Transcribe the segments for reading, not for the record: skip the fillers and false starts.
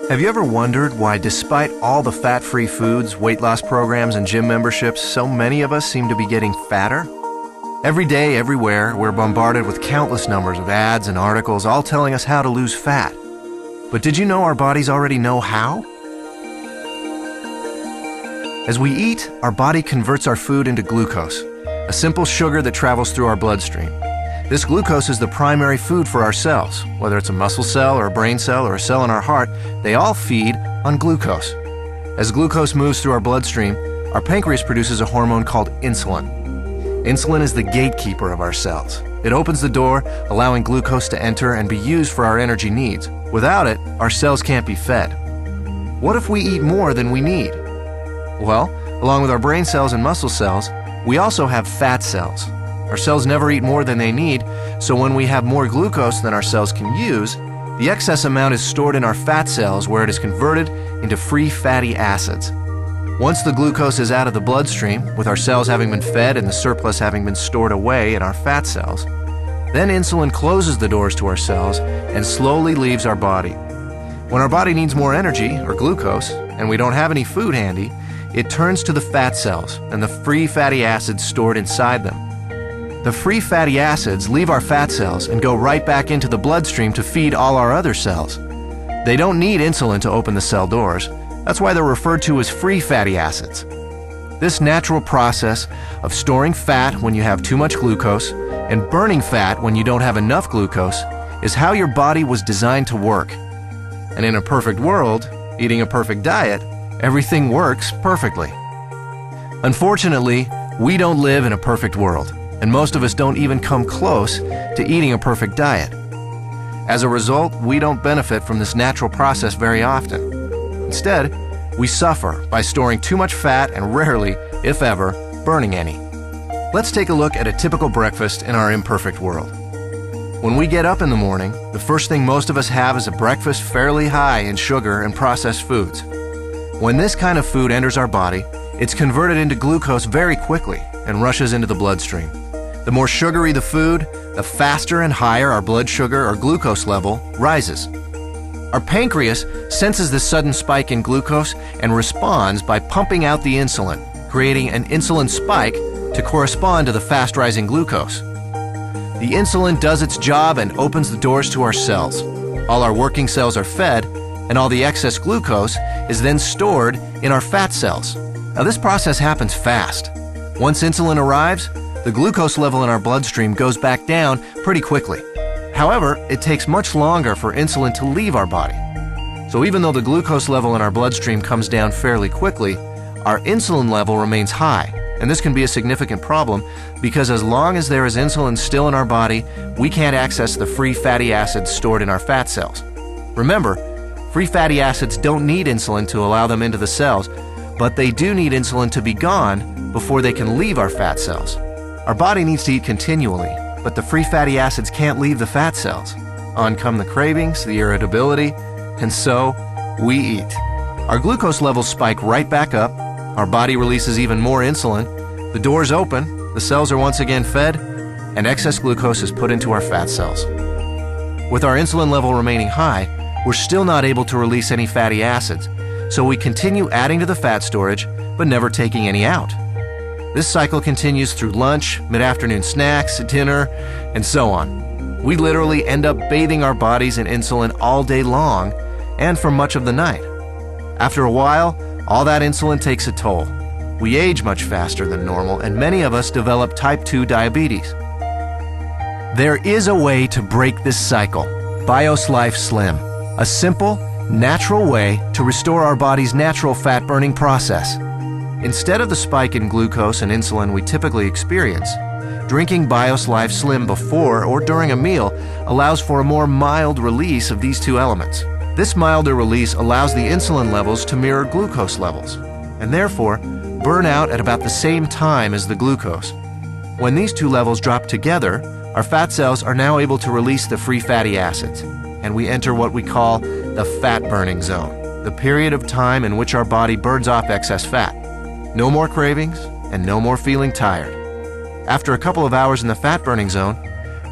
Have you ever wondered why, despite all the fat-free foods, weight loss programs, and gym memberships, so many of us seem to be getting fatter? Every day, everywhere, we're bombarded with countless numbers of ads and articles all telling us how to lose fat. But did you know our bodies already know how? As we eat, our body converts our food into glucose, a simple sugar that travels through our bloodstream. This glucose is the primary food for our cells. Whether it's a muscle cell or a brain cell or a cell in our heart, they all feed on glucose. As glucose moves through our bloodstream, our pancreas produces a hormone called insulin. Insulin is the gatekeeper of our cells. It opens the door, allowing glucose to enter and be used for our energy needs. Without it, our cells can't be fed. What if we eat more than we need? Well, along with our brain cells and muscle cells, we also have fat cells. Our cells never eat more than they need, so when we have more glucose than our cells can use, the excess amount is stored in our fat cells where it is converted into free fatty acids. Once the glucose is out of the bloodstream, with our cells having been fed and the surplus having been stored away in our fat cells, then insulin closes the doors to our cells and slowly leaves our body. When our body needs more energy, or glucose, and we don't have any food handy, it turns to the fat cells and the free fatty acids stored inside them. The free fatty acids leave our fat cells and go right back into the bloodstream to feed all our other cells. They don't need insulin to open the cell doors. That's why they're referred to as free fatty acids. This natural process of storing fat when you have too much glucose and burning fat when you don't have enough glucose is how your body was designed to work. And in a perfect world, eating a perfect diet, everything works perfectly. Unfortunately, we don't live in a perfect world, and most of us don't even come close to eating a perfect diet. As a result, we don't benefit from this natural process very often. Instead, we suffer by storing too much fat and rarely, if ever, burning any. Let's take a look at a typical breakfast in our imperfect world. When we get up in the morning, the first thing most of us have is a breakfast fairly high in sugar and processed foods. When this kind of food enters our body, it's converted into glucose very quickly and rushes into the bloodstream. The more sugary the food, the faster and higher our blood sugar or glucose level rises. Our pancreas senses this sudden spike in glucose and responds by pumping out the insulin, creating an insulin spike to correspond to the fast-rising glucose. The insulin does its job and opens the doors to our cells. All our working cells are fed, and all the excess glucose is then stored in our fat cells. Now, this process happens fast. Once insulin arrives, the glucose level in our bloodstream goes back down pretty quickly. However, it takes much longer for insulin to leave our body. So even though the glucose level in our bloodstream comes down fairly quickly, our insulin level remains high. And this can be a significant problem because as long as there is insulin still in our body, we can't access the free fatty acids stored in our fat cells. Remember, free fatty acids don't need insulin to allow them into the cells, but they do need insulin to be gone before they can leave our fat cells. Our body needs to eat continually, but the free fatty acids can't leave the fat cells. On come the cravings, the irritability, and so we eat. Our glucose levels spike right back up, our body releases even more insulin, the doors open, the cells are once again fed, and excess glucose is put into our fat cells. With our insulin level remaining high, we're still not able to release any fatty acids, so we continue adding to the fat storage, but never taking any out. This cycle continues through lunch, mid-afternoon snacks, dinner, and so on. We literally end up bathing our bodies in insulin all day long and for much of the night. After a while, all that insulin takes a toll. We age much faster than normal, and many of us develop type 2 diabetes. There is a way to break this cycle. BIOS Life Slim, a simple, natural way to restore our body's natural fat-burning process. Instead of the spike in glucose and insulin we typically experience, drinking BIOS Life Slim before or during a meal allows for a more mild release of these two elements. This milder release allows the insulin levels to mirror glucose levels, and therefore burn out at about the same time as the glucose. When these two levels drop together, our fat cells are now able to release the free fatty acids, and we enter what we call the fat-burning zone, the period of time in which our body burns off excess fat. No more cravings, and no more feeling tired. After a couple of hours in the fat-burning zone,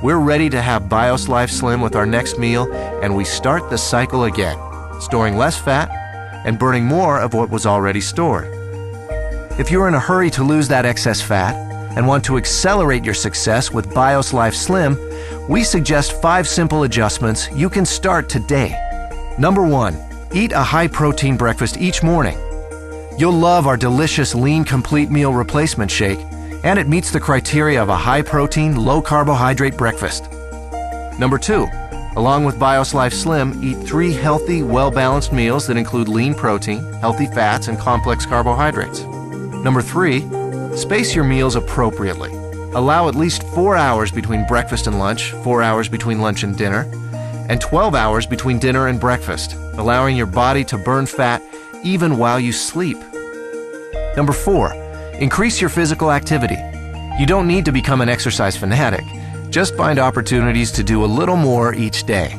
we're ready to have BIOS Life Slim with our next meal, and we start the cycle again, storing less fat and burning more of what was already stored. If you're in a hurry to lose that excess fat and want to accelerate your success with BIOS Life Slim, we suggest 5 simple adjustments you can start today. Number 1, eat a high-protein breakfast each morning. You'll love our delicious Lean Complete Meal Replacement Shake, and it meets the criteria of a high-protein, low-carbohydrate breakfast. Number 2, along with BIOS Life Slim, eat 3 healthy, well-balanced meals that include lean protein, healthy fats, and complex carbohydrates. Number 3, space your meals appropriately. Allow at least 4 hours between breakfast and lunch, 4 hours between lunch and dinner, and 12 hours between dinner and breakfast, allowing your body to burn fat even while you sleep. Number 4, increase your physical activity. You don't need to become an exercise fanatic. Just find opportunities to do a little more each day.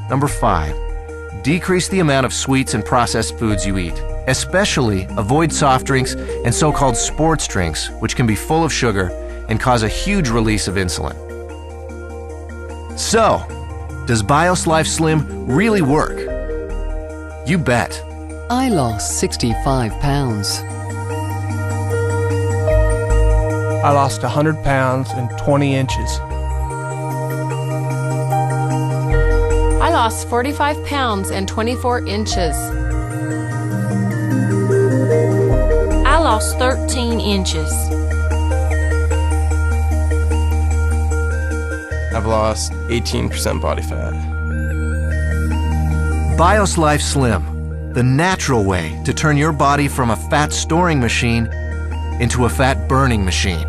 Number 5, decrease the amount of sweets and processed foods you eat. Especially avoid soft drinks and so-called sports drinks, which can be full of sugar and cause a huge release of insulin. So, does BIOS Life Slim really work? You bet. I lost 65 pounds. I lost 100 pounds and 20 inches. I lost 45 pounds and 24 inches. I lost 13 inches. I've lost 18% body fat. BIOS Life Slim, the natural way to turn your body from a fat storing machine into a fat burning machine.